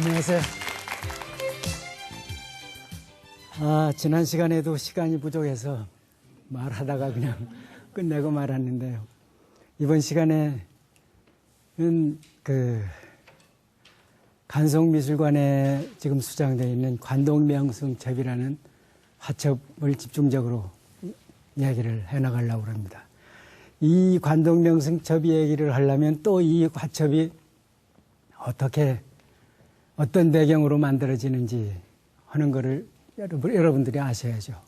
안녕하세요. 지난 시간에도 시간이 부족해서 말하다가 그냥 끝내고 말았는데요. 이번 시간에는 간송미술관에 지금 수장되어 있는 관동명승첩이라는 화첩을 집중적으로 이야기를 해나가려고 합니다. 이 관동명승첩 얘기를 하려면 또 이 화첩이 어떤 배경으로 만들어지는지 하는 거를 여러분들이 아셔야죠.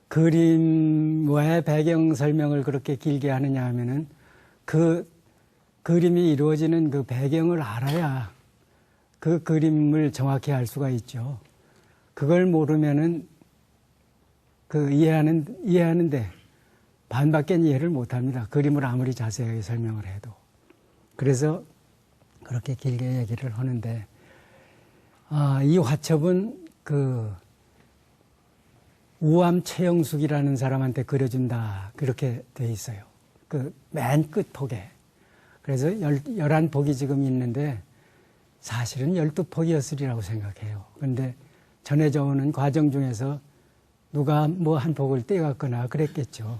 그림 왜 배경 설명을 그렇게 길게 하느냐 하면은 그 그림이 이루어지는 그 배경을 알아야 그 그림을 정확히 알 수가 있죠. 그걸 모르면은 이해하는데 반밖에 이해를 못 합니다. 그림을 아무리 자세하게 설명을 해도. 그래서 그렇게 길게 얘기를 하는데, 이 화첩은 우암 최영숙이라는 사람한테 그려준다. 그렇게 돼 있어요. 맨 끝 폭에. 그래서 11폭이 지금 있는데, 사실은 12폭이었으리라고 생각해요. 그런데 전해져 오는 과정 중에서 누가 뭐 한 폭을 떼갔거나 그랬겠죠.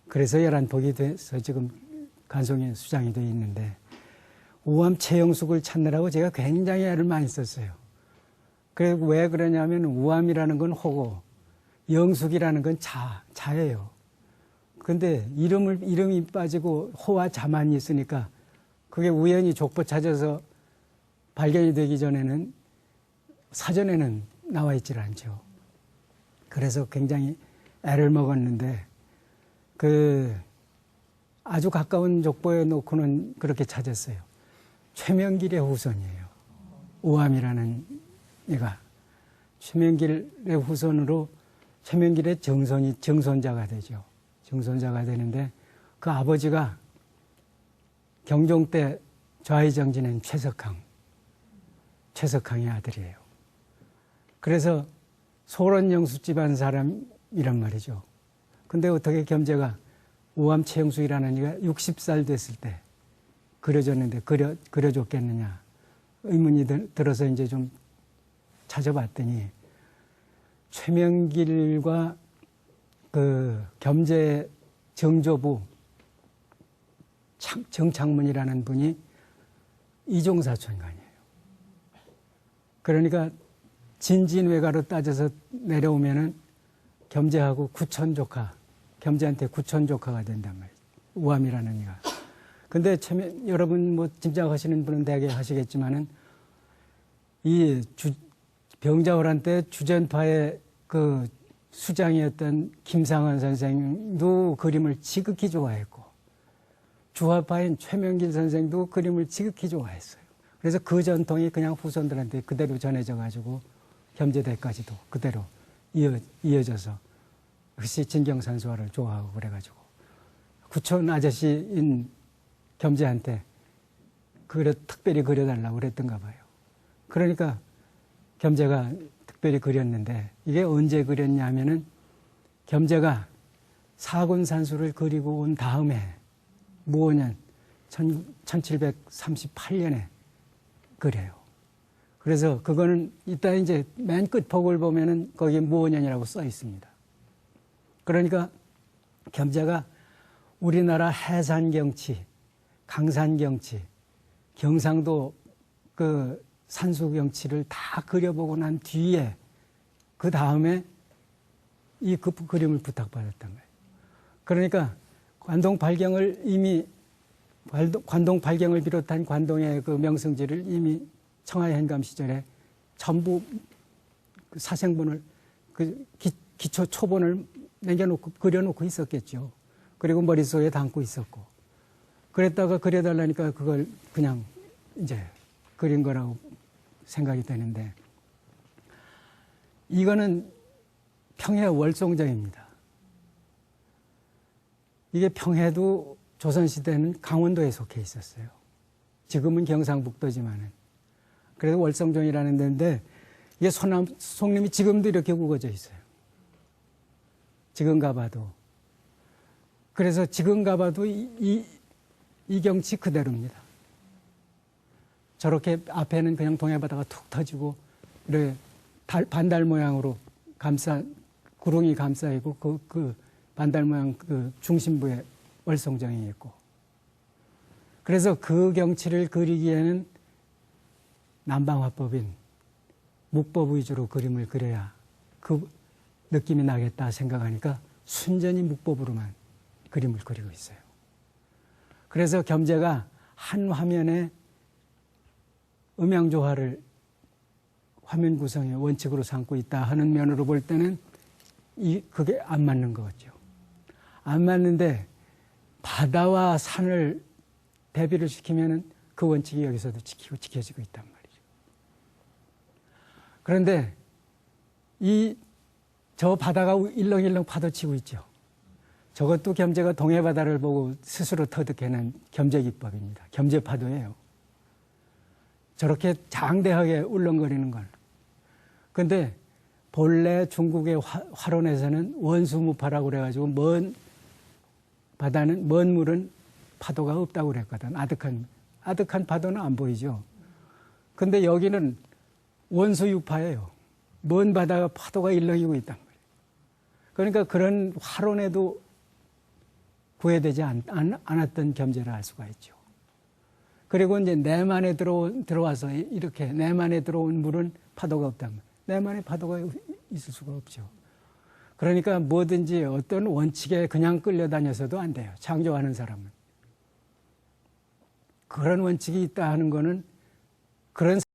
그래서 11폭이 돼서 지금 간송에 수장이 돼 있는데, 우암 최영숙을 찾느라고 제가 굉장히 애를 많이 썼어요. 그리고 왜 그러냐면 우암이라는 건 호고, 영숙이라는 건 자예요. 근데 이름이 빠지고 호와 자만 있으니까 그게 우연히 족보 찾아서 발견이 되기 전에는 사전에는 나와 있질 않죠. 그래서 굉장히 애를 먹었는데 아주 가까운 족보에 놓고는 그렇게 찾았어요. 최명길의 후손이에요. 우암이라는 얘가 최명길의 후손으로 최명길의 정손자가 되죠. 정손자가 되는데 그 아버지가 경종 때 좌의정 지낸 최석항의 아들이에요. 그래서 소론영수 집안 사람이란 말이죠. 근데 어떻게 겸재가 우암 최영숙이라는 이가 60살 됐을 때 그려줬는데 그려줬겠느냐 의문이 들어서 이제 좀 찾아봤더니 최명길과 겸재 정조부 정창문이라는 분이 이종사촌간이에요. 그러니까 진진외가로 따져서 내려오면은 겸재하고 구천조카, 겸재한테 구천조카가 된단 말이에요. 우암이라는 이가. 근데 여러분 뭐 짐작하시는 분은 대개 하시겠지만은 이 병자호란 때 주전파의 수장이었던 김상원 선생도 그림을 지극히 좋아했고 주화파인 최명길 선생도 그림을 지극히 좋아했어요. 그래서 그 전통이 그냥 후손들한테 그대로 전해져 가지고 겸재대까지도 그대로 이어져서 역시 진경산수화를 좋아하고 그래가지고 구촌 아저씨인 겸재한테 특별히 그려달라고 그랬던가 봐요. 그러니까 겸재가 특별히 그렸는데 이게 언제 그렸냐면은 겸재가 사군산수를 그리고 온 다음에 무오년 1738년에 그려요. 그래서 그거는 이따 이제 맨 끝 폭을 보면은 거기 무오년이라고 써 있습니다. 그러니까 겸재가 우리나라 해산경치, 강산경치, 경상도 산수경치를 다 그려보고 난 뒤에 그 다음에 이 그림을 부탁받았단 거예요. 그러니까 관동 발경을 비롯한 관동의 그 명승지를 이미 청하현감 시절에 전부 사생본을 기초 초본을 남겨놓고 그려놓고 있었겠죠. 그리고 머릿속에 담고 있었고 그랬다가 그려달라니까 그걸 그냥 이제 그린 거라고 생각이 되는데 이거는 평해 월송정입니다. 이게 평해도 조선시대는 강원도에 속해 있었어요. 지금은 경상북도지만은. 그래서 월성정이라는 데인데 이게 송림이 지금도 이렇게 우거져 있어요. 지금 가봐도. 그래서 지금 가봐도 이 경치 그대로입니다. 저렇게 앞에는 그냥 동해바다가 툭 터지고 이렇게 반달 모양으로 구릉이 감싸이고 그 반달 모양 그 중심부에 월성정이 있고, 그래서 그 경치를 그리기에는 남방화법인 묵법 위주로 그림을 그려야 그 느낌이 나겠다 생각하니까 순전히 묵법으로만 그림을 그리고 있어요. 그래서 겸재가 한 화면에 음양조화를 화면 구성의 원칙으로 삼고 있다 하는 면으로 볼 때는 그게 안 맞는 거죠. 안 맞는데 바다와 산을 대비를 시키면은 그 원칙이 여기서도 지켜지고 있단 말이죠. 그런데 저 바다가 일렁일렁 파도치고 있죠. 저것도 겸재가 동해바다를 보고 스스로 터득해낸 겸재기법입니다. 겸재파도예요. 저렇게 장대하게 울렁거리는 건. 근데 본래 중국의 화론에서는 원수무파라고 그래가지고 먼 물은 파도가 없다고 그랬거든. 아득한 파도는 안 보이죠. 근데 여기는 원수유파예요. 먼 바다가 파도가 일렁이고 있단 말이에요. 그러니까 그런 화론에도 구애되지 않았던 겸재를 알 수가 있죠. 그리고 이제 내만에 들어와서 이렇게 내만에 들어온 물은 파도가 없다면 내만에 파도가 있을 수가 없죠. 그러니까 뭐든지 어떤 원칙에 그냥 끌려다녀서도 안 돼요. 창조하는 사람은. 그런 원칙이 있다 하는 거는 그런